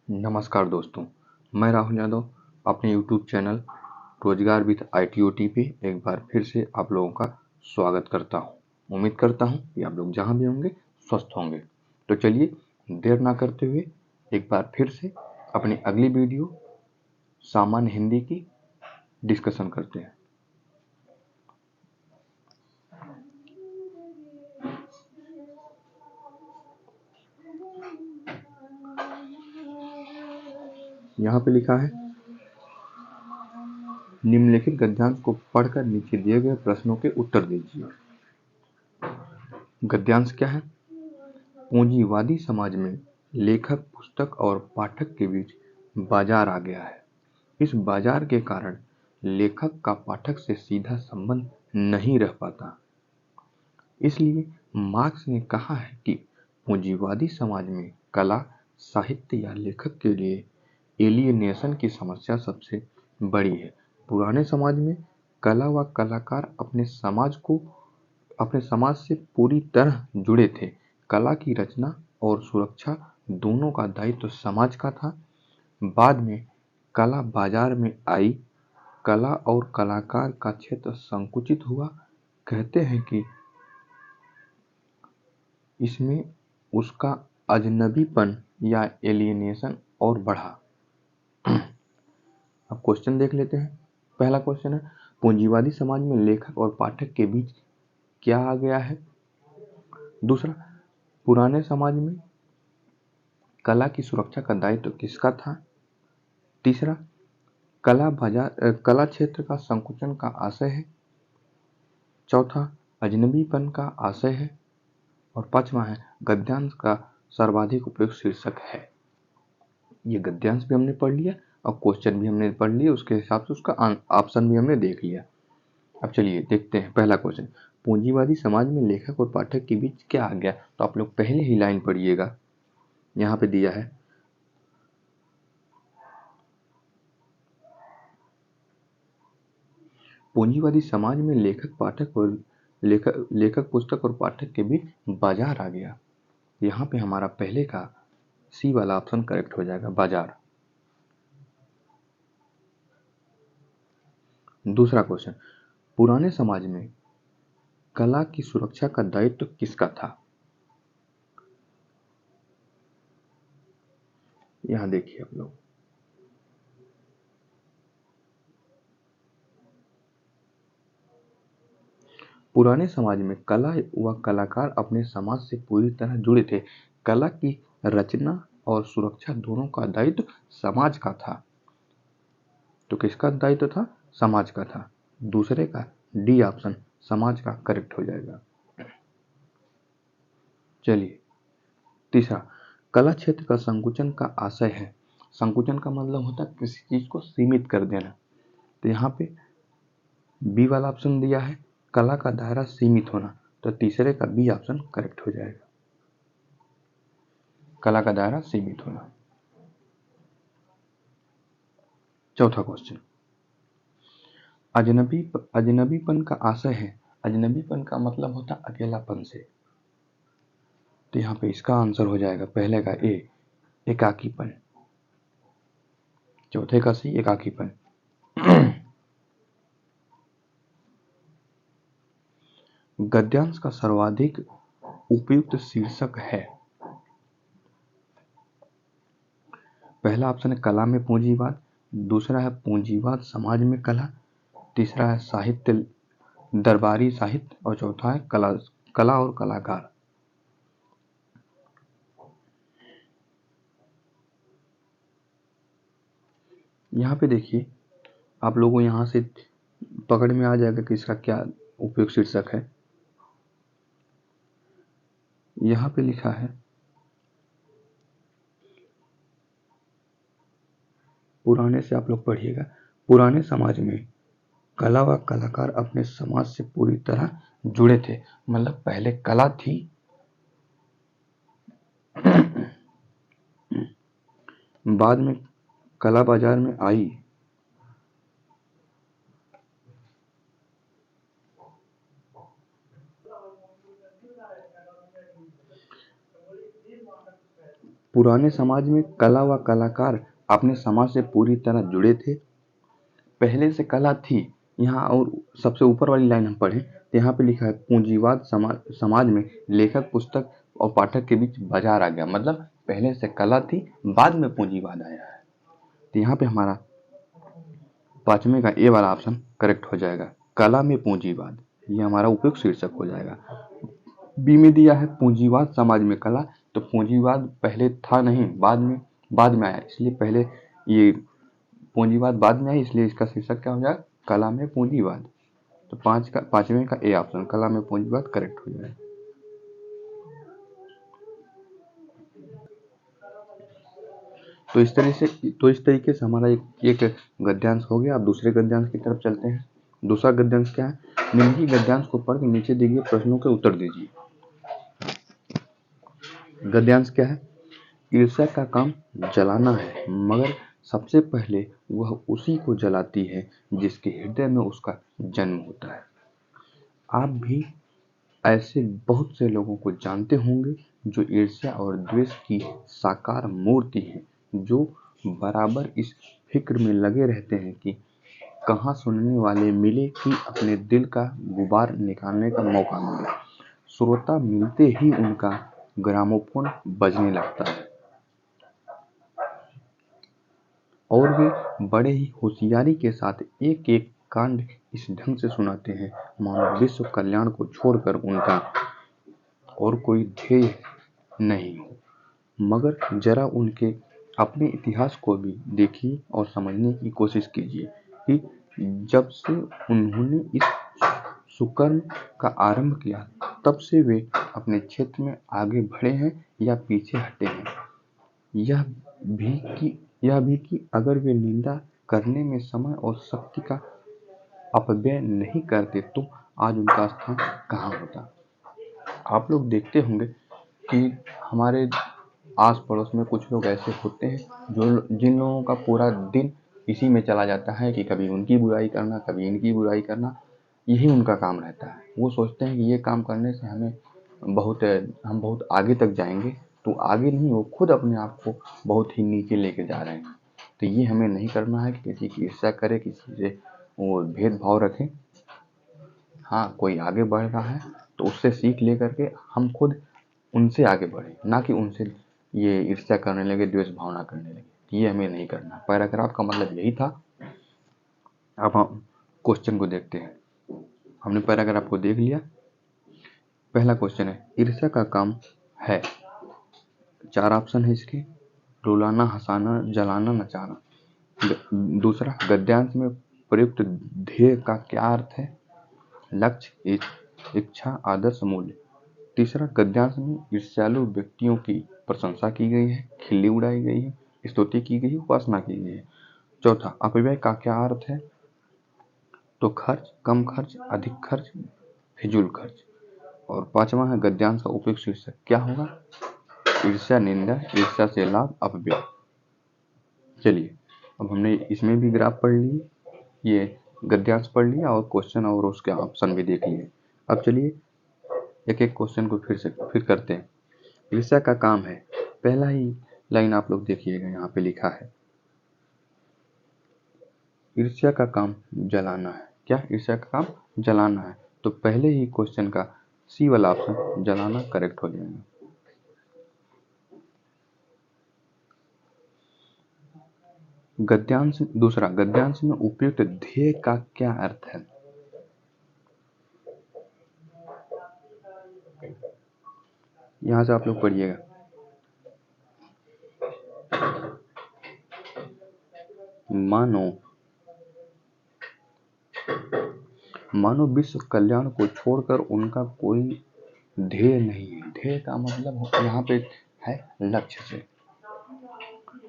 नमस्कार दोस्तों, मैं राहुल यादव अपने YouTube चैनल रोजगार विद ITOT पे एक बार फिर से आप लोगों का स्वागत करता हूं। उम्मीद करता हूं कि आप लोग जहां भी होंगे स्वस्थ होंगे। तो चलिए देर ना करते हुए एक बार फिर से अपनी अगली वीडियो सामान्य हिंदी की डिस्कशन करते हैं। यहाँ पे लिखा है, निम्नलिखित गद्यांश को पढ़कर नीचे दिए गए प्रश्नों के उत्तर दीजिए। गद्यांश क्या है? पूंजीवादी समाज में लेखक, पुस्तक और पाठक के बीच बाजार आ गया है। इस बाजार के कारण लेखक का पाठक से सीधा संबंध नहीं रह पाता। इसलिए मार्क्स ने कहा है कि पूंजीवादी समाज में कला, साहित्य या लेखक के लिए एलियनेशन की समस्या सबसे बड़ी है। पुराने समाज में कला व कलाकार अपने समाज से पूरी तरह जुड़े थे। कला की रचना और सुरक्षा दोनों का दायित्व समाज का था। बाद में कला बाजार में आई, कला और कलाकार का क्षेत्र संकुचित हुआ। कहते हैं कि इसमें उसका अजनबीपन या एलियनेशन और बढ़ा। अब क्वेश्चन देख लेते हैं। पहला क्वेश्चन है, पूंजीवादी समाज में लेखक और पाठक के बीच क्या आ गया है? दूसरा, पुराने समाज में कला की सुरक्षा का दायित्व किसका था? तीसरा, कला क्षेत्र का संकुचन का आशय है। चौथा, अजनबीपन का आशय है। और पांचवा है, गद्यांश का सर्वाधिक उपयुक्त शीर्षक है। ये गद्यांश भी हमने पढ़ लिया और क्वेश्चन भी हमने पढ़ लिया, उसके हिसाब से उसका ऑप्शन भी हमने देख लिया। अब चलिए देखते हैं पहला क्वेश्चन, पूंजीवादी समाज में लेखक और पाठक के बीच क्या आ गया? तो आप लोग पहले ही लाइन पढ़िएगा, यहाँ पे दिया है, पूंजीवादी समाज में लेखक पुस्तक और पाठक के बीच बाजार आ गया। यहाँ पे हमारा पहले का सी वाला ऑप्शन करेक्ट हो जाएगा, बाजार। दूसरा क्वेश्चन, पुराने समाज में कला की सुरक्षा का दायित्व किसका था? यहां देखिए आप लोग, पुराने समाज में कला व कलाकार अपने समाज से पूरी तरह जुड़े थे। कला की रचना और सुरक्षा दोनों का दायित्व समाज का था। तो किसका दायित्व था? समाज का था। दूसरे का डी ऑप्शन समाज का करेक्ट हो जाएगा। चलिए तीसरा, कला क्षेत्र का संकुचन का आशय है। संकुचन का मतलब होता है किसी चीज को सीमित कर देना। तो यहाँ पे बी वाला ऑप्शन दिया है, कला का दायरा सीमित होना। तो तीसरे का बी ऑप्शन करेक्ट हो जाएगा, कला का दायरा सीमित होना। चौथा क्वेश्चन, अजनबीपन का आशय है। अजनबीपन का मतलब होता अकेलापन से। तो यहाँ पे इसका आंसर हो जाएगा पहले का ए, एकाकीपन। चौथे का सी, एकाकीपन। गद्यांश का सर्वाधिक उपयुक्त शीर्षक है। पहला ऑप्शन है कला में पूंजीवाद, दूसरा है पूंजीवाद समाज में कला, तीसरा है साहित्य, दरबारी साहित्य, और चौथा है कला और कलाकार। यहाँ पे देखिए आप लोगों को यहाँ से पकड़ में आ जाएगा कि इसका क्या उपयुक्त शीर्षक है। यहाँ पे लिखा है, पुराने से आप लोग पढ़िएगा, पुराने समाज में कला व कलाकार अपने समाज से पूरी तरह जुड़े थे। मतलब पहले कला थी, बाद में कला बाजार में आई, पुराने समाज में कला व कलाकार अपने समाज से पूरी तरह जुड़े थे। पहले से कला थी यहाँ, और सबसे ऊपर वाली लाइन हम पढ़ें तो यहाँ पे लिखा है पूंजीवाद समाज में लेखक, पुस्तक और पाठक के बीच बाजार आ गया। मतलब पहले से कला थी, बाद में पूंजीवाद आया है। तो यहाँ पे हमारा पांचवें का ए वाला ऑप्शन करेक्ट हो जाएगा, कला में पूंजीवाद। ये हमारा उपयुक्त शीर्षक हो जाएगा। बी में दिया है पूंजीवाद समाज में कला, तो पूंजीवाद पहले था नहीं, बाद में आया, इसलिए पहले ये पूंजीवाद बाद में आया, इसलिए इसका शीर्षक क्या हो जाएगा, कला में पूंजीवाद। तो पांचवें का ए ऑप्शन, कला में पूंजीवाद, करेक्ट हो जाएगा। तो इस तरीके से हमारा एक गद्यांश हो गया। अब दूसरे गद्यांश की तरफ चलते हैं। दूसरा गद्यांश क्या है, निम्नलिखित गद्यांश को पढ़कर नीचे दिए गए प्रश्नों के उत्तर दीजिए। गद्यांश क्या है, ईर्ष्या का काम जलाना है, मगर सबसे पहले वह उसी को जलाती है जिसके हृदय में उसका जन्म होता है। आप भी ऐसे बहुत से लोगों को जानते होंगे जो ईर्ष्या और द्वेष की साकार मूर्ति हैं, जो बराबर इस फिक्र में लगे रहते हैं कि कहाँ सुनने वाले मिले कि अपने दिल का गुबार निकालने का मौका मिले। श्रोता मिलते ही उनका ग्रामोफोन बजने लगता है और वे बड़े ही होशियारी के साथ एक एक कांड इस ढंग से सुनाते हैं मानो विश्व कल्याण को छोड़कर उनका और कोई ध्येय नहीं हो। मगर जरा उनके अपने इतिहास को भी देखिए और समझने की कोशिश कीजिए कि जब से उन्होंने इस सुकर्म का आरंभ किया तब से वे अपने क्षेत्र में आगे बढ़े हैं या पीछे हटे हैं। यह भी कि अगर वे निंदा करने में समय और शक्ति का अपव्यय नहीं करते तो आज उनका स्थान कहाँ होता। आप लोग देखते होंगे कि हमारे आस पड़ोस में कुछ लोग ऐसे होते हैं जिन लोगों का पूरा दिन इसी में चला जाता है कि कभी उनकी बुराई करना, कभी इनकी बुराई करना, यही उनका काम रहता है। वो सोचते हैं कि ये काम करने से हम बहुत आगे तक जाएंगे, तो आगे नहीं, वो खुद अपने आप को बहुत ही नीचे लेके जा रहे हैं। तो ये हमें नहीं करना है कि किसी की ईर्ष्या करे, किसी से वो भेदभाव रखें। हाँ, कोई आगे बढ़ रहा है तो उससे सीख ले करके हम खुद उनसे आगे बढ़े, ना कि उनसे ये ईर्ष्या करने लगे, द्वेष भावना करने लगे। ये हमें नहीं करना। पैराग्राफ का मतलब यही था। अब हम क्वेश्चन को देखते हैं। हमने पैराग्राफ को देख लिया। पहला क्वेश्चन है, ईर्ष्या का काम है, 4 ऑप्शन है इसके, रुलाना, हंसाना, जलाना, नचाना। दूसरा, गद्यांश में प्रयुक्त ध्येय का क्या अर्थ है, लक्ष्य, इच्छा, आदर्श, मूल्य। तीसरा, गद्यांश में ईर्ष्यालु व्यक्तियों की प्रशंसा की गई है, खिल्ली उड़ाई गई है, स्तुति की गई है, उपासना की गई है। चौथा, अपव्यय का क्या अर्थ है, तो खर्च, कम खर्च, अधिक खर्च, फिजूल खर्च। और पांचवा है, गद्यांश का उपयुक्त शीर्षक क्या होगा, ईर्ष्या, निंदा, ईर्ष्या से लाभ, अपव्यय। चलिए, अब हमने इसमें भी ग्राफ पढ़ लिए, ये गद्यांश पढ़ लिया और क्वेश्चन और उसके ऑप्शन भी देख लिए। अब चलिए एक एक क्वेश्चन को फिर करते हैं। ईर्ष्या का काम है, पहला ही लाइन आप लोग देखिएगा, यहाँ पे लिखा है ईर्ष्या का काम जलाना है। क्या, ईर्ष्या का काम जलाना है, तो पहले ही क्वेश्चन का सी वाला ऑप्शन जलाना करेक्ट हो जाएगा। दूसरा, गद्यांश में उपयुक्त ध्येय का क्या अर्थ है, यहां से आप लोग पढ़िएगा। मानो विश्व कल्याण को छोड़कर उनका कोई ध्येय नहीं है। ध्येय का मतलब यहाँ पे है लक्ष्य से,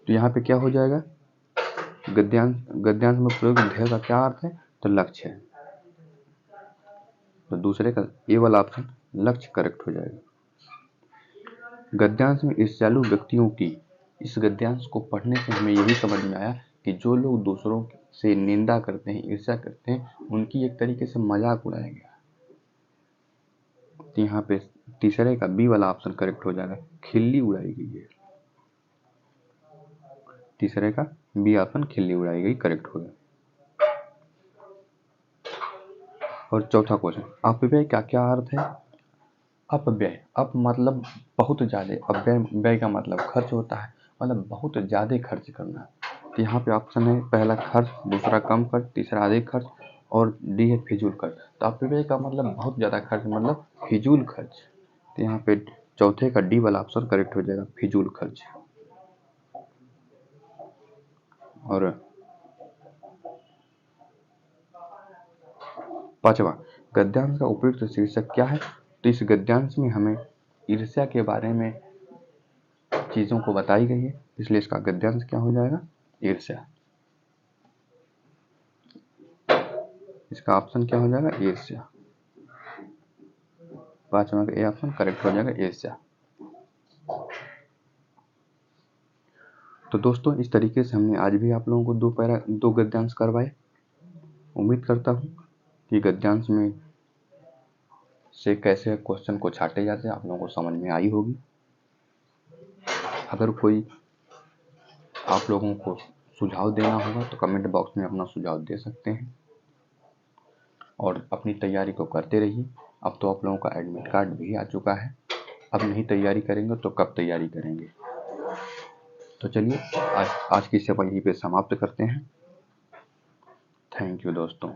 तो यहाँ पे क्या हो जाएगा, गद्यांश में प्रयुक्त ध्येय का क्या अर्थ है, तो लक्ष्य है। तो दूसरे का ए वाला ऑप्शन लक्ष्य करेक्ट हो जाएगा। गद्यांश में ईर्ष्यालु व्यक्तियों की, इस गद्यांश को पढ़ने से हमें यही समझ में आया कि जो लोग दूसरों से निंदा करते हैं, ईर्ष्या करते हैं, उनकी एक तरीके से मजाक उड़ाया गया। तो यहाँ पे तीसरे का बी वाला ऑप्शन करेक्ट हो जाएगा, खिल्ली उड़ाई गई है। तीसरे का बी ऑप्शन खिल्ली उड़ाई गई करेक्ट हो गया। और चौथा क्वेश्चन, अपव्यय का क्या अर्थ है? अपव्यय, अप मतलब बहुत ज्यादा, अपव्यय व्यय का मतलब खर्च होता है, मतलब बहुत ज्यादा खर्च करना। तो यहाँ पे ऑप्शन है पहला खर्च, दूसरा कम खर्च, तीसरा अधिक खर्च और डी है फिजूल खर्च। तो अपव्यय का मतलब बहुत ज्यादा खर्च मतलब फिजूल खर्च। तो यहाँ पे चौथे का डी वाला ऑप्शन करेक्ट हो जाएगा, फिजूल खर्च। और पांचवा, गद्यांश का उपयुक्त शीर्षक क्या है? तो इस गद्यांश में हमें ईर्ष्या के बारे में चीजों को बताई गई है, इसलिए इसका गद्यांश क्या हो जाएगा? ईर्ष्या। इसका ऑप्शन क्या हो जाएगा? ईर्ष्या। पांचवा का ए ऑप्शन करेक्ट हो जाएगा, ईर्ष्या। तो दोस्तों इस तरीके से हमने आज भी आप लोगों को दो गद्यांश करवाए। उम्मीद करता हूँ कि गद्यांश में से कैसे क्वेश्चन को छाटे जाते हैं आप लोगों को समझ में आई होगी। अगर कोई आप लोगों को सुझाव देना होगा तो कमेंट बॉक्स में अपना सुझाव दे सकते हैं और अपनी तैयारी को करते रहिए। अब तो आप लोगों का एडमिट कार्ड भी आ चुका है, अब नहीं तैयारी करेंगे तो कब तैयारी करेंगे। तो चलिए आज की सेवा यहीं पे समाप्त करते हैं। थैंक यू दोस्तों।